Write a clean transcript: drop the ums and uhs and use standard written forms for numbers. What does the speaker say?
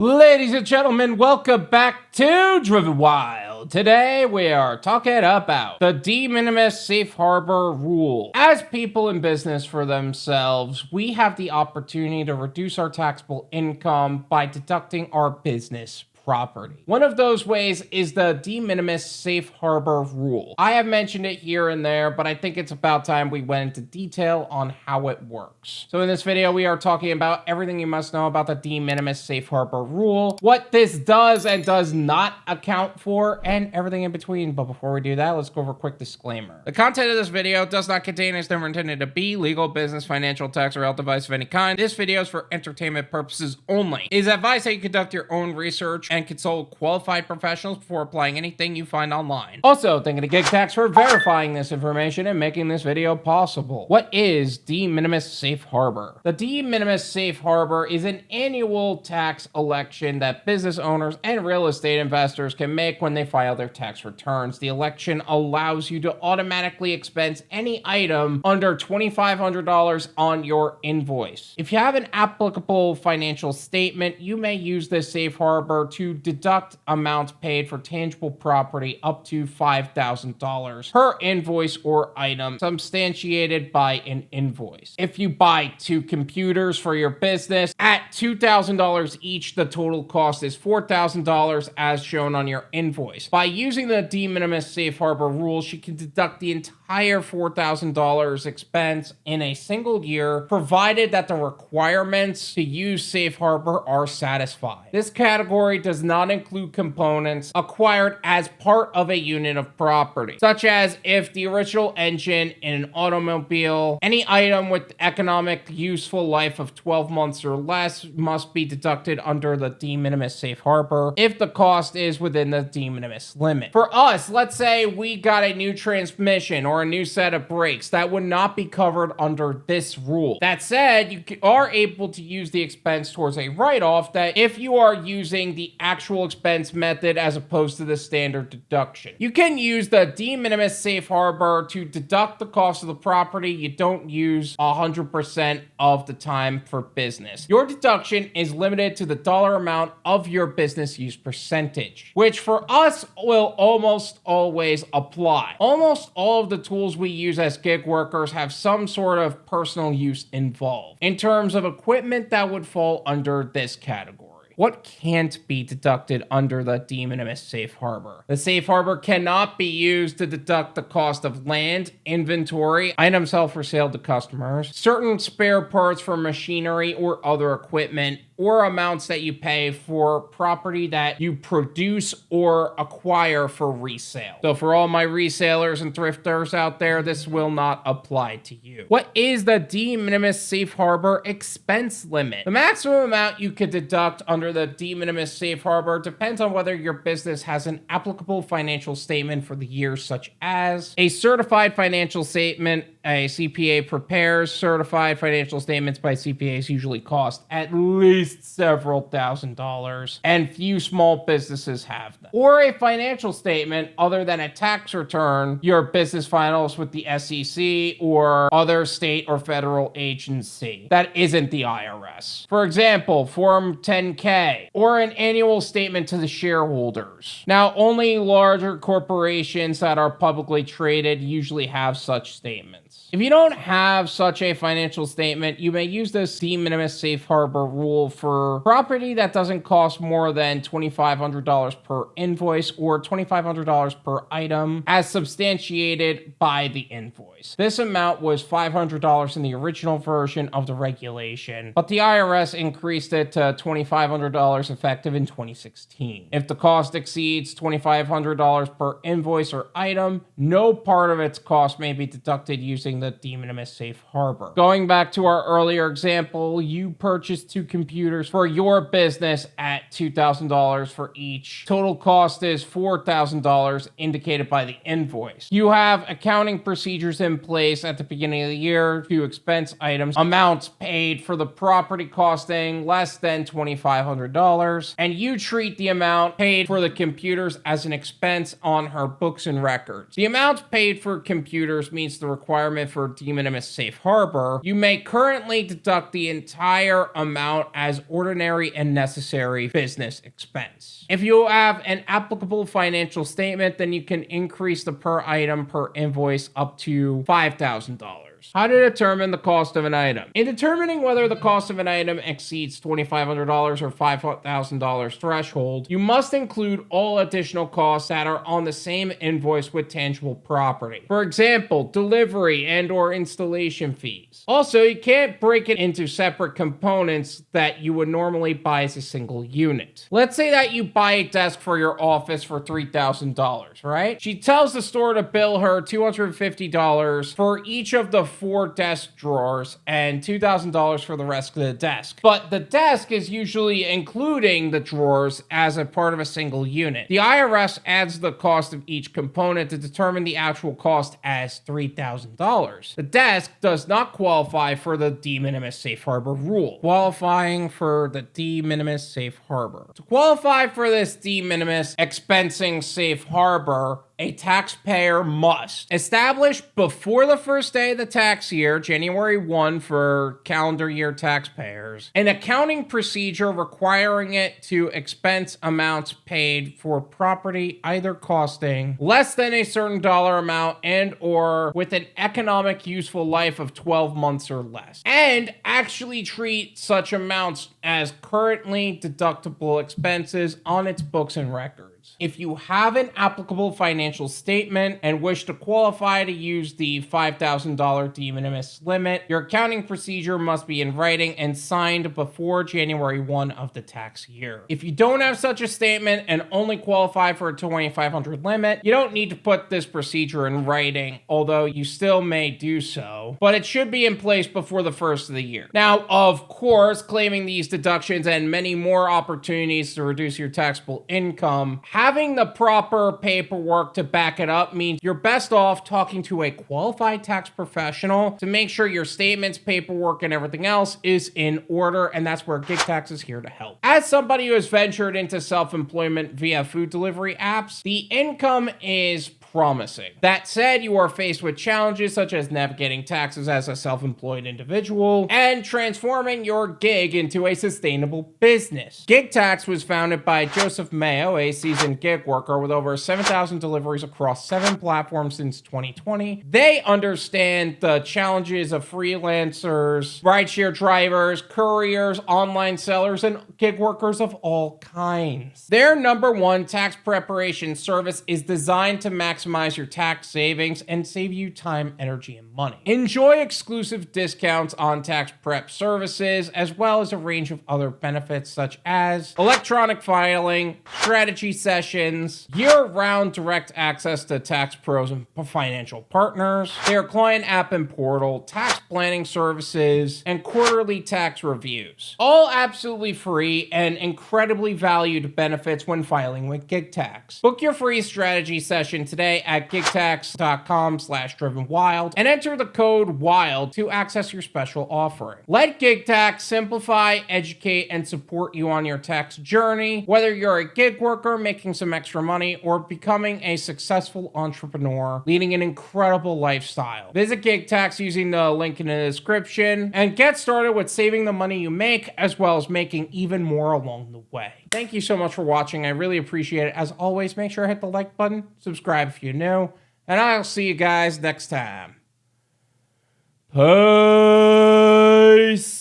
Ladies and gentlemen, welcome back to Driven Wyld. Today we are talking about the de minimis safe harbor rule. As people in business for themselves, we have the opportunity to reduce our taxable income by deducting our business property. One of those ways is the de minimis safe harbor rule. I have mentioned it here and there, but I think it's about time we went into detail on how it works. So in this video, we are talking about everything you must know about the de minimis safe harbor rule, what this does and does not account for, and everything in between. But before we do that, let's go over a quick disclaimer. The content of this video does not contain, is never intended to be, legal, business, financial, tax, or health advice of any kind. This video is for entertainment purposes only. It is advised that you conduct your own research and consult qualified professionals before applying anything you find online. Also, thank you to GigTax for verifying this information and making this video possible. What is de minimis safe harbor? The de minimis safe harbor is an annual tax election that business owners and real estate investors can make when they file their tax returns. The election allows you to automatically expense any item under $2,500 on your invoice. If you have an applicable financial statement, you may use this safe harbor to deduct amounts paid for tangible property up to $5,000 per invoice or item substantiated by an invoice. If you buy 2 computers for your business at $2,000 each, the total cost is $4,000 as shown on your invoice. By using the de minimis safe harbor rule, she can deduct the entire $4,000 expense in a single year, provided that the requirements to use safe harbor are satisfied. This category does not include components acquired as part of a unit of property, such as if the original engine in an automobile, any item with economic useful life of 12 months or less must be deducted under the de minimis safe harbor if the cost is within the de minimis limit. For us, let's say we got a new transmission or a new set of brakes, that would not be covered under this rule. That said, you are able to use the expense towards a write-off that if you are using the actual expense method as opposed to the standard deduction. You can use the de minimis safe harbor to deduct the cost of the property you don't use 100% of the time for business. Your deduction is limited to the dollar amount of your business use percentage, which for us will almost always apply. Almost all of the tools we use as gig workers have some sort of personal use involved. In terms of equipment, that would fall under this category. What can't be deducted under the de minimis safe harbor? The safe harbor cannot be used to deduct the cost of land, inventory, items held for sale to customers, certain spare parts for machinery or other equipment, or amounts that you pay for property that you produce or acquire for resale. So for all my resellers and thrifters out there, this will not apply to you. What is the de minimis safe harbor expense limit? The maximum amount you could deduct under the de minimis safe harbor depends on whether your business has an applicable financial statement for the year, such as a certified financial statement a CPA prepares. Certified financial statements by CPAs usually cost at least several $1,000s, and few small businesses have them. Or a financial statement other than a tax return your business files with the SEC or other state or federal agency that isn't the IRS. For example, Form 10K or an annual statement to the shareholders. Now, only larger corporations that are publicly traded usually have such statements. If you don't have such a financial statement, you may use this de minimis safe harbor rule for property that doesn't cost more than $2,500 per invoice or $2,500 per item as substantiated by the invoice. This amount was $500 in the original version of the regulation, but the IRS increased it to $2,500 effective in 2016. If the cost exceeds $2,500 per invoice or item, no part of its cost may be deducted using the de minimis safe harbor. Going back to our earlier example, you purchased 2 computers for your business at $2,000 for each. Total cost is $4,000 indicated by the invoice. You have accounting procedures in place at the beginning of the year to expense items, amounts paid for the property costing less than $2,500, and you treat the amount paid for the computers as an expense on her books and records. The amount paid for computers meets the requirements requirement for de minimis safe harbor, you may currently deduct the entire amount as ordinary and necessary business expense. If you have an applicable financial statement, then you can increase the per item per invoice up to $5,000. How to determine the cost of an item. In determining whether the cost of an item exceeds $2,500 or $5,000 threshold, you must include all additional costs that are on the same invoice with tangible property. For example, delivery and or installation fees. Also, you can't break it into separate components that you would normally buy as a single unit. Let's say that you buy a desk for your office for $3,000, right? She tells the store to bill her $250 for each of the 4 desk drawers and $2,000 for the rest of the desk. But the desk is usually including the drawers as a part of a single unit. The IRS adds the cost of each component to determine the actual cost as $3,000. The desk does not qualify for the de minimis safe harbor rule. Qualifying for the de minimis safe harbor. To qualify for this de minimis expensing safe harbor, a taxpayer must establish before the first day of the tax year, January 1 for calendar year taxpayers, an accounting procedure requiring it to expense amounts paid for property either costing less than a certain dollar amount and or with an economic useful life of 12 months or less, and actually treat such amounts as currently deductible expenses on its books and records. If you have an applicable financial statement and wish to qualify to use the $5,000 de minimis limit, your accounting procedure must be in writing and signed before January 1 of the tax year. If you don't have such a statement and only qualify for a $2,500 limit, you don't need to put this procedure in writing, although you still may do so, but it should be in place before the first of the year. Now, of course, claiming these deductions and many more opportunities to reduce your taxable income, having the proper paperwork to back it up means you're best off talking to a qualified tax professional to make sure your statements, paperwork, and everything else is in order, and that's where GigTax is here to help. As somebody who has ventured into self-employment via food delivery apps, the income is promising. That said, you are faced with challenges such as navigating taxes as a self-employed individual and transforming your gig into a sustainable business. GigTax was founded by Joseph Mayo, a seasoned gig worker with over 7,000 deliveries across 7 platforms since 2020. They understand the challenges of freelancers, rideshare drivers, couriers, online sellers, and gig workers of all kinds. Their #1 tax preparation service is designed to maximize your tax savings and save you time, energy, and money. Enjoy exclusive discounts on tax prep services, as well as a range of other benefits such as electronic filing, strategy sessions, year-round direct access to tax pros and financial partners, their client app and portal, tax planning services, and quarterly tax reviews. All absolutely free and incredibly valued benefits when filing with GigTax. Book your free strategy session today at gigtax.com/drivenwyld and enter the code WILD to access your special offering. Let GigTax simplify, educate, and support you on your tax journey, whether you're a gig worker making some extra money or becoming a successful entrepreneur leading an incredible lifestyle. Visit GigTax using the link in the description and get started with saving the money you make, as well as making even more along the way. Thank you so much for watching. I really appreciate it. As always, make sure to hit the like button, subscribe if you're new, and I'll see you guys next time. Peace.